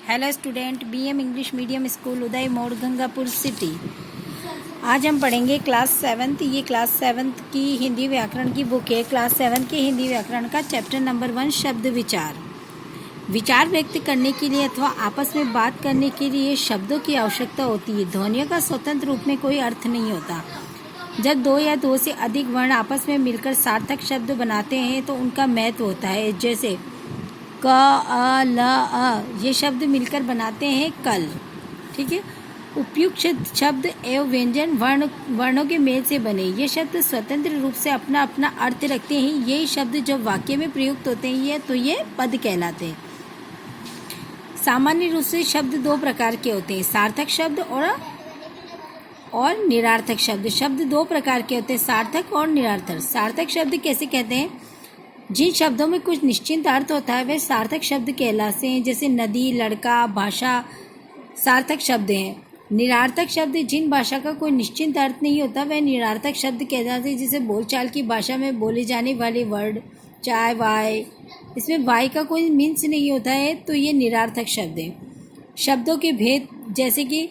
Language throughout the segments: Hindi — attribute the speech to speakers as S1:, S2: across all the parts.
S1: Hello student, BM English medium school Uday Mod Gangapur city. आज हम पढ़ेंगे क्लास 7। ये क्लास 7 की हिंदी व्याकरण की बुक है। क्लास 7 के हिंदी व्याकरण का चैप्टर नंबर 1 शब्द विचार। विचार व्यक्त करने के लिए अथवा आपस में बात करने के लिए शब्दों की आवश्यकता होती है। ध्वनियों का स्वतंत्र रूप में कोई अर्थ नहीं होता। जब दो या दो से अधिक वर्ण आपस में मिलकर सार्थक शब्द बनाते हैं तो उनका महत्व होता है। जैसे क, अ, ल, अ ये शब्द मिलकर बनाते हैं कल। ठीक है। उपयुक्त शब्द एवं व्यंजन वर्णों के मेल से बने। ये शब्द स्वतंत्र रूप से अपना अपना अर्थ रखते हैं। यही शब्द जब वाक्य में प्रयुक्त होते हैं ये पद कहलाते हैं। सामान्य रूप से शब्द दो प्रकार के होते हैं, सार्थक शब्द और निरार्थक शब्द। शब्द दो प्रकार के होते हैं, सार्थक और निरार्थक। सार्थक शब्द कैसे कहते हैं? जिन शब्दों में कुछ निश्चित अर्थ होता है वे सार्थक शब्द कहलाते हैं। जैसे नदी, लड़का, भाषा सार्थक शब्द हैं। निरार्थक शब्द जिन भाषा का कोई निश्चित अर्थ नहीं होता वह निरार्थक शब्द कहलाते हैं। जैसे बोलचाल की भाषा में बोले जाने वाले वर्ड चाय, वाय, इसमें वाय का कोई मीन्स नहीं होता है तो ये निरार्थक शब्द हैं। शब्दों के भेद जैसे कि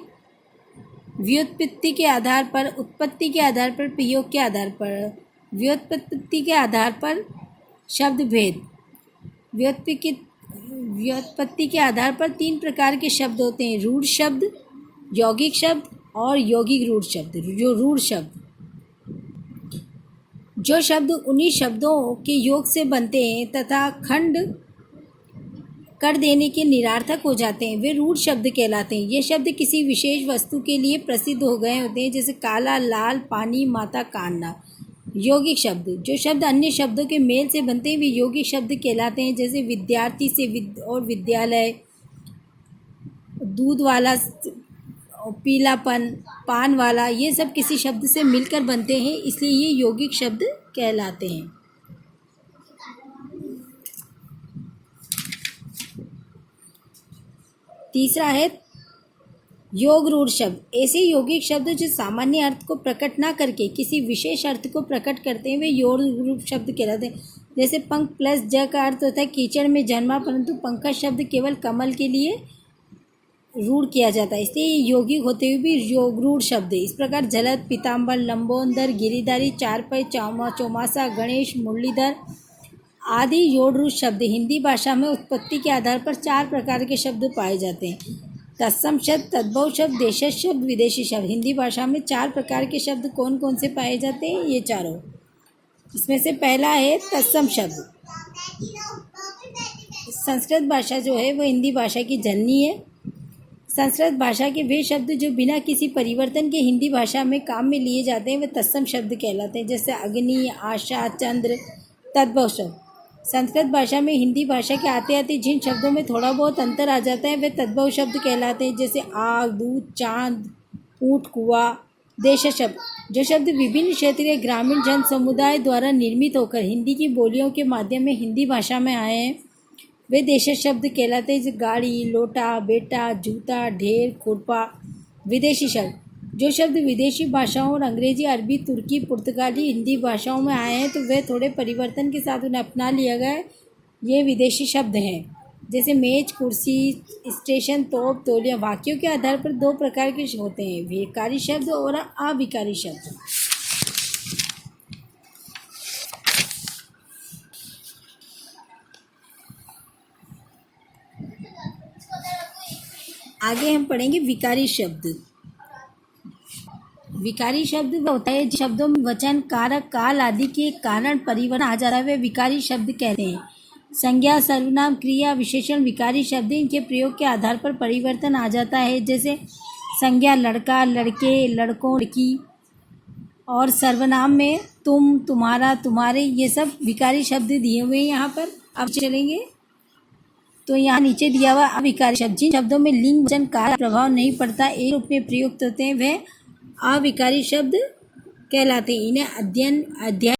S1: व्युत्पत्ति के आधार पर, उत्पत्ति के आधार पर, प्रयोग के आधार पर। व्युत्पत्ति के आधार पर शब्द भेद। व्युत्पत्ति के आधार पर 3 प्रकार के शब्द होते हैं, रूढ़ शब्द, यौगिक शब्द और यौगिक रूढ़ शब्द। जो रूढ़ शब्द, जो शब्द उन्हीं शब्दों के योग से बनते हैं तथा खंड कर देने के निरार्थक हो जाते हैं वे रूढ़ शब्द कहलाते हैं। ये शब्द किसी विशेष वस्तु के लिए प्रसिद्ध हो गए होते हैं, जैसे काला, लाल, पानी, माता, कान्हा। यौगिक शब्द, जो शब्द अन्य शब्दों के मेल से बनते हैं वे यौगिक शब्द कहलाते हैं। जैसे विद्यार्थी से और विद्यालय, दूध वाला, पीलापन, पान वाला, ये सब किसी शब्द से मिलकर बनते हैं, इसलिए ये यौगिक शब्द कहलाते हैं। तीसरा है योग रूढ़ शब्द। ऐसे यौगिक शब्द जो सामान्य अर्थ को प्रकट ना करके किसी विशेष अर्थ को प्रकट करते हैं वे योग रूढ़ शब्द कहलाते हैं। जैसे पंख प्लस ज का अर्थ होता है कीचड़ में जन्मा, परंतु पंकज शब्द केवल कमल के लिए रूढ़ किया जाता है, इसलिए यौगिक होते हुए भी योग रूढ़ शब्द है। इस प्रकार जलद, पीताम्बर, लंबोदर, गिरिधारी, चारपई, चौमासा, गणेश, मुरलीधर आदि योग रूढ़ शब्द। हिंदी भाषा में उत्पत्ति के आधार पर 4 प्रकार के शब्द पाए जाते हैं, तत्सम शब्द, तद्भव शब्द, देशज शब्द, विदेशी शब्द। हिंदी भाषा में 4 प्रकार के शब्द कौन कौन से पाए जाते हैं? ये चारों। इसमें से पहला है तत्सम शब्द। संस्कृत भाषा जो है वो हिंदी भाषा की जननी है। संस्कृत भाषा के वे शब्द जो बिना किसी परिवर्तन के हिंदी भाषा में काम में लिए जाते हैं वे तत्सम शब्द कहलाते हैं। जैसे अग्नि, आशा, चंद्र। तद्भव शब्द, संस्कृत भाषा में हिंदी भाषा के आते आते जिन शब्दों में थोड़ा बहुत अंतर आ जाता है वे तद्भव शब्द कहलाते हैं। जैसे आग, दूध, चांद, ऊँट, कुआं। देश शब्द, जो शब्द विभिन्न क्षेत्रीय ग्रामीण जन समुदाय द्वारा निर्मित होकर हिंदी की बोलियों के माध्यम में हिंदी भाषा में आए हैं वे देश शब्द कहलाते हैं। जैसे गाड़ी, लोटा, बेटा, जूता, ढेर, खुरपा। विदेशी शब्द, जो शब्द विदेशी भाषाओं और अंग्रेजी, अरबी, तुर्की, पुर्तगाली, हिंदी भाषाओं में आए हैं तो वे थोड़े परिवर्तन के साथ उन्हें अपना लिया गया, ये विदेशी शब्द हैं। जैसे मेज, कुर्सी, स्टेशन, तोप, तौलिया। वाक्यों के आधार पर 2 प्रकार के होते हैं, विकारी शब्द और अविकारी शब्द। आगे हम पढ़ेंगे विकारी शब्द। विकारी शब्द वह होता है शब्दों में वचन, कारक, काल आदि के कारण परिवर्तन आ जा रहा है वे विकारी शब्द कहते हैं। संज्ञा, सर्वनाम, क्रिया, विशेषण विकारी शब्द, इनके प्रयोग के आधार पर परिवर्तन आ जाता है। जैसे संज्ञा लड़का, लड़के, लड़कों, लड़की, और सर्वनाम में तुम, तुम्हारा, तुम्हारे, ये सब विकारी शब्द दिए हुए हैं यहाँ पर। अब चलेंगे तो यहाँ नीचे दिया हुआ अविकारी शब्द। जिन शब्दों में लिंग, वचन, कारक प्रभाव नहीं पड़ता, एक रूप में प्रयुक्त होते हैं वे अविकारी शब्द कहलाते हैं। इन्हें अध्याय